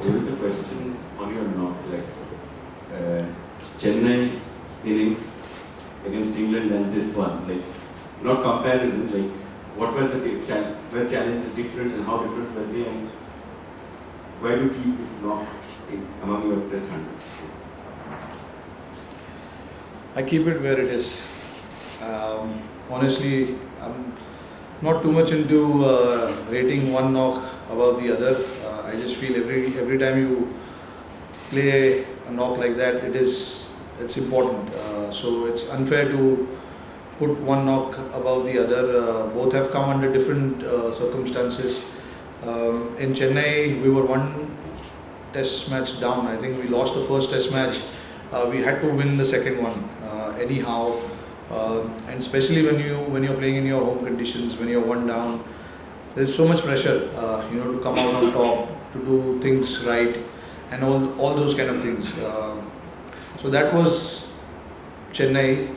Rohit, the question on your knock, Chennai innings against England and this one, not comparison, what were the challenges different and how different were they, and why do you keep this knock among your test hundreds? I keep it where it is. Honestly, I'm not too much into rating one knock above the other. I just feel every time you play a knock like that, it's important. So it's unfair to put one knock above the other. Both have come under different circumstances. In Chennai, we were one test match down. I think we lost the first test match. We had to win the second one anyhow. And especially when you're playing in your home conditions, when you're one down, there's so much pressure, to come out on top, to do things right, and all those kind of things. So that was Chennai.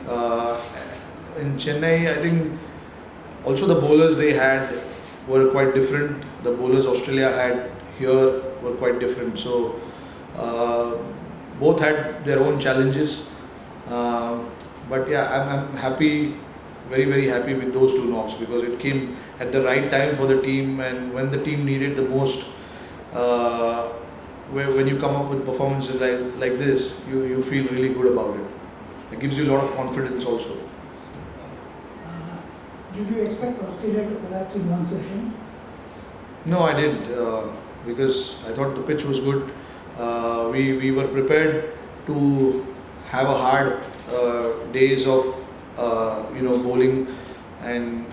In Chennai, I think also the bowlers they had were quite different. The bowlers Australia had here were quite different. So both had their own challenges. But yeah, I'm happy, very, very happy with those two knocks because it came at the right time for the team, and when the team needed the most. When you come up with performances like this, you feel really good about it. It gives you a lot of confidence also. Did you expect Australia to collapse in one session? No, I didn't, because I thought the pitch was good. We were prepared to have a hard days of bowling and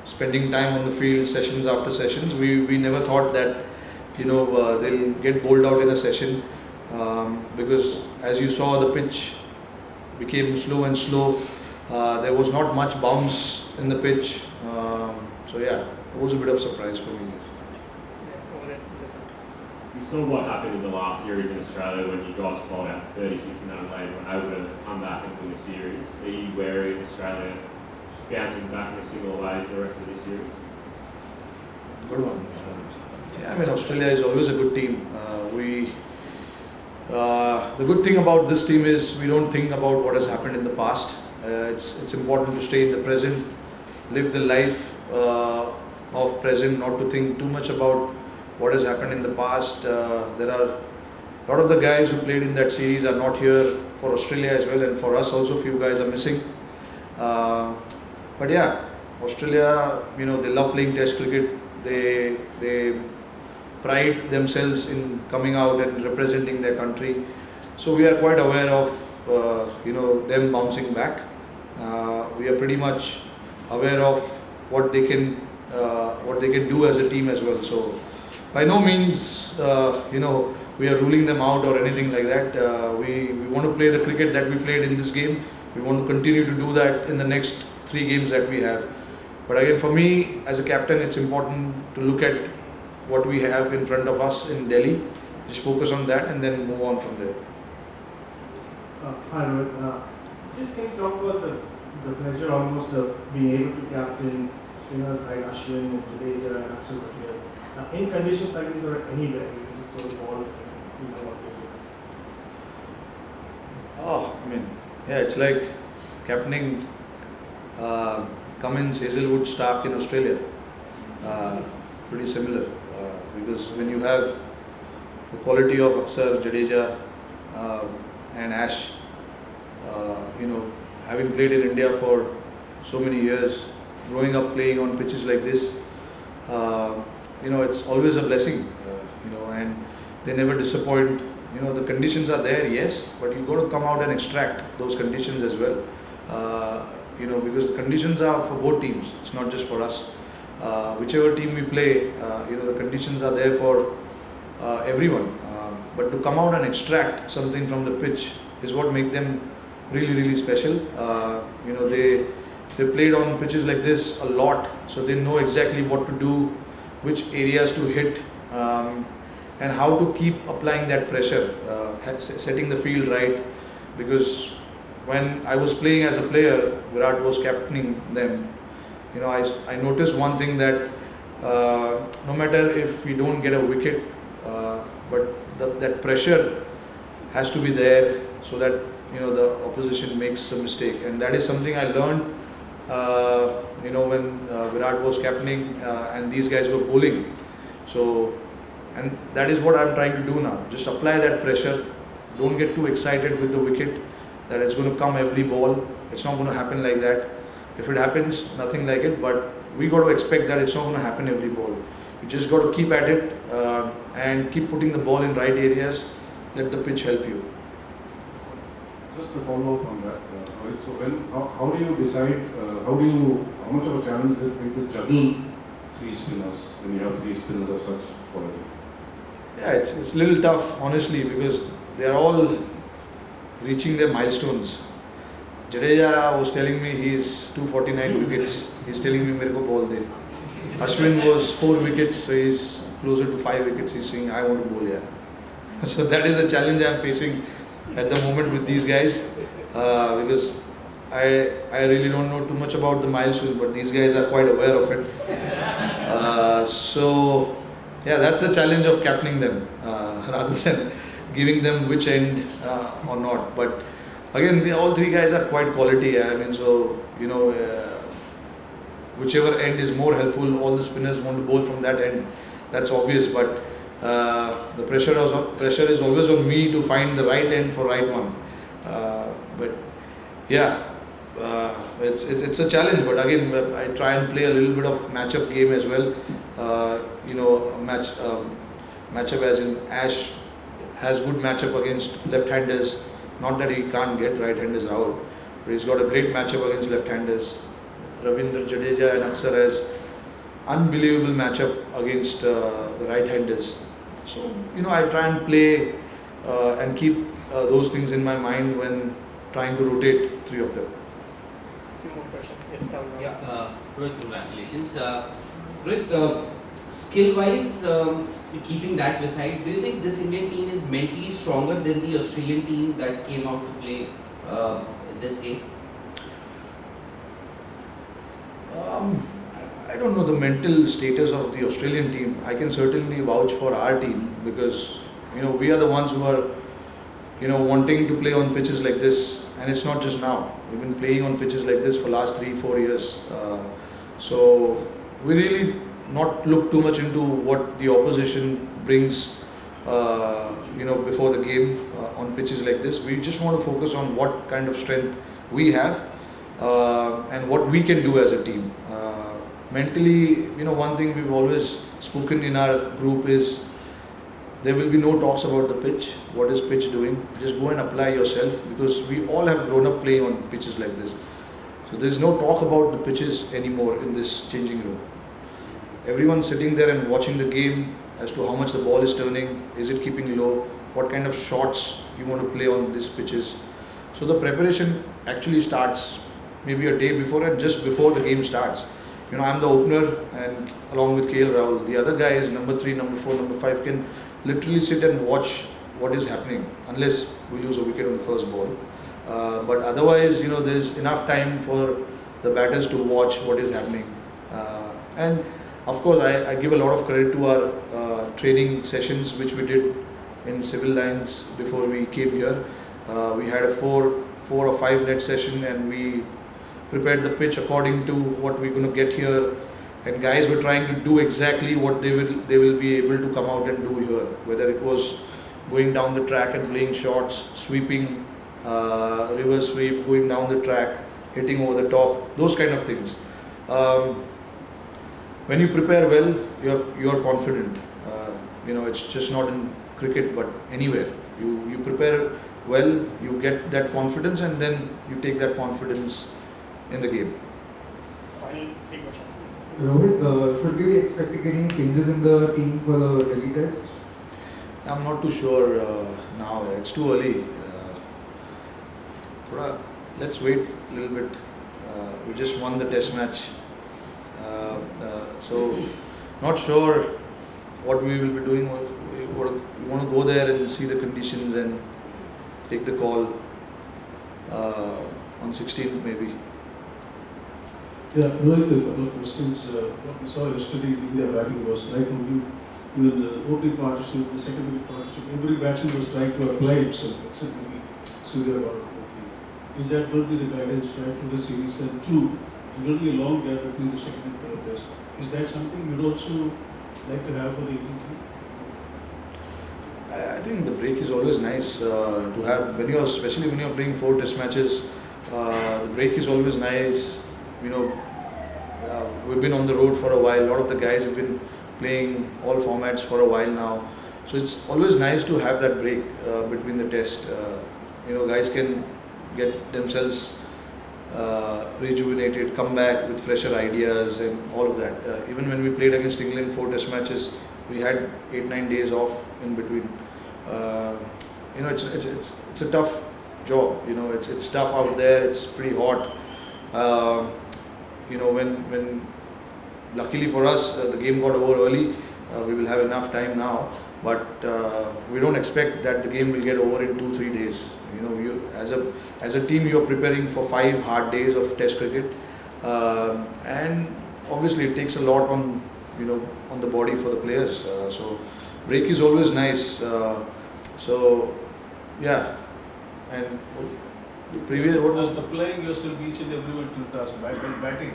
spending time on the field sessions after sessions. We never thought that they'll get bowled out in a session because as you saw the pitch became slow and slow. There was not much bounce in the pitch. So yeah, it was a bit of a surprise for me. You saw what happened in the last series in Australia when you guys bowled out 36 in Adelaide and were able to come back and win the series. Are you wary of Australia bouncing back in a similar way for the rest of this series? Good one. Yeah, Australia is always a good team. The good thing about this team is we don't think about what has happened in the past. It's important to stay in the present, live the life of present, not to think too much about what has happened in the past. There are a lot of the guys who played in that series are not here for Australia as well, and for us also, few guys are missing. But yeah, Australia, they love playing Test cricket. They pride themselves in coming out and representing their country. So we are quite aware of them bouncing back. We are pretty much aware of what they can do as a team as well. So by no means we are ruling them out or anything like that. We want to play the cricket that we played in this game. We want to continue to do that in the next 3 games that we have. But again, for me as a captain, it's important to look at what we have in front of us in Delhi, just focus on that and then move on from there. Hi Rohit, just can you talk about the pleasure almost of being able to captain spinners like Ashwin and Jadeja and Akshar Patel in conditions like these or anywhere, you can just throw the ball and what you do. It's like captaining Cummins, Hazelwood, Stark in Australia. Pretty similar because when you have the quality of Akshar, Jadeja and Ash, having played in India for so many years, growing up playing on pitches like this, it's always a blessing, and they never disappoint. The conditions are there, yes, but you've got to come out and extract those conditions as well. Because the conditions are for both teams, it's not just for us. Whichever team we play, the conditions are there for everyone. But to come out and extract something from the pitch is what makes them really, really special. They played on pitches like this a lot, so they know exactly what to do, which areas to hit, and how to keep applying that pressure, setting the field right. Because when I was playing as a player, Virat was captaining them. I noticed one thing that no matter if we don't get a wicket, but that pressure has to be there so that the opposition makes a mistake, and that is something I learned when Virat was captaining and these guys were bowling. So, and that is what I'm trying to do now. Just apply that pressure. Don't get too excited with the wicket that it's going to come every ball. It's not going to happen like that. If it happens, nothing like it. But we got to expect that it's not going to happen every ball. You just got to keep at it and keep putting the ball in right areas. Let the pitch help you. Just to follow up on that, Rohit, so how do you decide, how much of a challenge is it for you to juggle three spinners when you have three spinners of such quality? Yeah, it's a little tough, honestly, because they're all reaching their milestones. Jadeja was telling me he's 249 wickets. He's telling me mereko ball de. Ashwin was 4 wickets, so he's closer to 5 wickets. He's saying I want to bowl here. So that is the challenge I'm facing at the moment with these guys, because I really don't know too much about the milestones, but these guys are quite aware of it. So yeah, that's the challenge of captaining them rather than giving them which end or not. But again, all three guys are quite quality. I mean, so whichever end is more helpful, all the spinners want to bowl from that end. That's obvious, but the pressure is always on me to find the right end for right one. But yeah, it's a challenge. But again, I try and play a little bit of matchup game as well. Matchup as in Ash has good matchup against left-handers. Not that he can't get right-handers out, but he's got a great matchup against left-handers. Ravindra Jadeja and Aksar has unbelievable matchup against the right-handers. So I try and play and keep those things in my mind when trying to rotate three of them. Few more questions. Yes, down now. Yeah, Rohit, congratulations. Rohit, skill-wise, keeping that beside, do you think this Indian team is mentally stronger than the Australian team that came out to play this game? I don't know the mental status of the Australian team. I can certainly vouch for our team because we are the ones who are wanting to play on pitches like this, and it's not just now. We've been playing on pitches like this for last 3-4 years. So we really not look too much into what the opposition brings before the game on pitches like this. We just want to focus on what kind of strength we have and what we can do as a team. Mentally, one thing we've always spoken in our group is there will be no talks about the pitch. What is pitch doing? Just go and apply yourself, because we all have grown up playing on pitches like this. So there's no talk about the pitches anymore in this changing room. Everyone's sitting there and watching the game as to how much the ball is turning, is it keeping low, what kind of shots you want to play on these pitches. So the preparation actually starts maybe a day before and just before the game starts. I'm the opener, and along with KL Rahul, the other guys, number 3, number 4, number 5, can literally sit and watch what is happening, unless we lose a wicket on the first ball. But otherwise, there's enough time for the batters to watch what is happening. And of course, I give a lot of credit to our training sessions which we did in civil lines before we came here. We had a 4 or 5 net session, and we prepared the pitch according to what we're going to get here, and guys were trying to do exactly what they will be able to come out and do here, whether it was going down the track and playing shots, sweeping, reverse sweep, going down the track, hitting over the top, those kind of things. When you prepare well, you're confident. It's just not in cricket but anywhere. You prepare well, you get that confidence, and then you take that confidence in the game. Final 3 questions. Rohit, should we be expecting any changes in the team for the Delhi test? I'm not too sure now. It's too early. Let's wait a little bit. We just won the test match. So not sure what we will be doing. We want to go there and see the conditions and take the call on 16th maybe. Yeah, Rohit, a couple of questions. What we saw yesterday, India batting was right only with the opening partnership, the secondary partnership, every batsman was trying to apply himself, except maybe Surya or Kofi. Is that going to be the guidance right through the series? And two, there will be a long gap between the second and third test. Is that something you'd also like to have for the Indian team? I think the break is always nice to have when you're, especially when you're playing 4 test matches. The break is always nice. You know, we've been on the road for a while. A lot of the guys have been playing all formats for a while now. So it's always nice to have that break between the test. You know, guys can get themselves rejuvenated, come back with fresher ideas and all of that. Even when we played against England 4 test matches, we had 8-9 days off in between. You know, it's a tough job. You know, it's tough out there. It's pretty hot. You know, when luckily for us the game got over early, we will have enough time now. But we don't expect that the game will get over in 2-3 days. You know, you as a team you are preparing for 5 hard days of Test cricket, and obviously it takes a lot on the body for the players. So break is always nice. So yeah, and the previous what was After playing yourself each and every one to task, batting,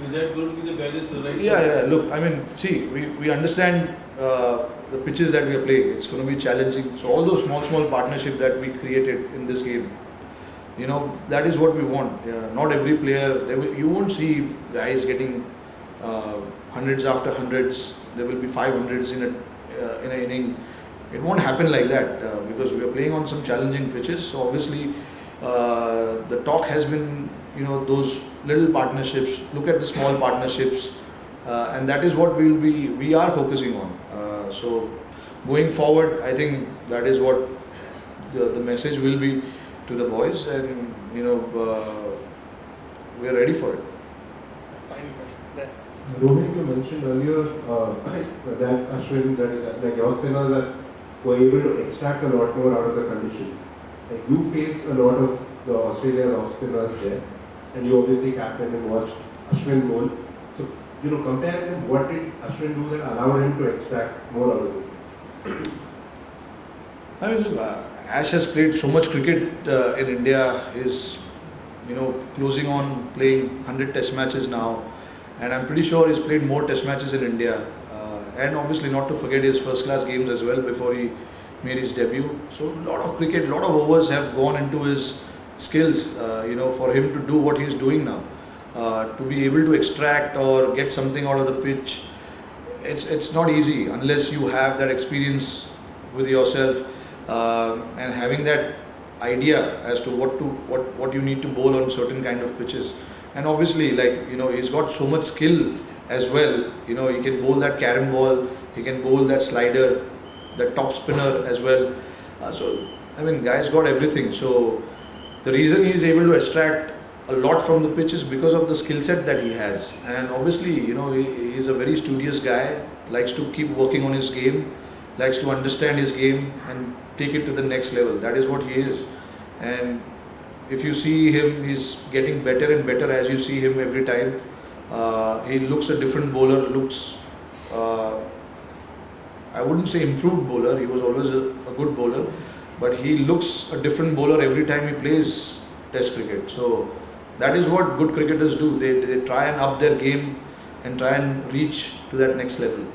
is that going to be the guidance for the right? Yeah. Look, I mean, see, we understand the pitches that we are playing. It's going to be challenging. So all those small partnerships that we created in this game, you know, that is what we want. Not every player. You won't see guys getting hundreds after hundreds. There will be 500s in an inning. It won't happen like that because we are playing on some challenging pitches. So obviously, the talk has been, you know, those little partnerships. Look at the small partnerships, and that is what we are focusing on. So going forward, I think that is what the message will be to the boys, and you know, we are ready for it. Final question. There. Rohit, you mentioned earlier that Ashwin, that is like your spinners were able to extract a lot more out of the conditions. Like you faced a lot of the Australia's off spinners there, and you obviously captained and watched Ashwin bowl. So, you know, comparing them, what did Ashwin do that allowed him to extract more out of this? I mean, look, Ash has played so much cricket in India. Is, you know, closing on playing 100 Test matches now, and I'm pretty sure he's played more Test matches in India. And obviously, not to forget his first-class games as well before he made his debut. So, a lot of cricket, a lot of overs have gone into his skills. You know, for him to do what he's doing now, to be able to extract or get something out of the pitch, it's not easy unless you have that experience with yourself and having that idea as to what you need to bowl on certain kind of pitches. And obviously, like, you know, he's got so much skill as well. You know, he can bowl that carom ball, he can bowl that slider, that top spinner as well. So I mean, guy's got everything. So the reason he is able to extract a lot from the pitch is because of the skill set that he has. And obviously, you know, he is a very studious guy, likes to keep working on his game, likes to understand his game and take it to the next level. That is what he is. And if you see him, he's getting better and better as you see him every time. He looks a different bowler, looks, I wouldn't say improved bowler, he was always a good bowler, but he looks a different bowler every time he plays Test cricket. So that is what good cricketers do. They try and up their game and try and reach to that next level.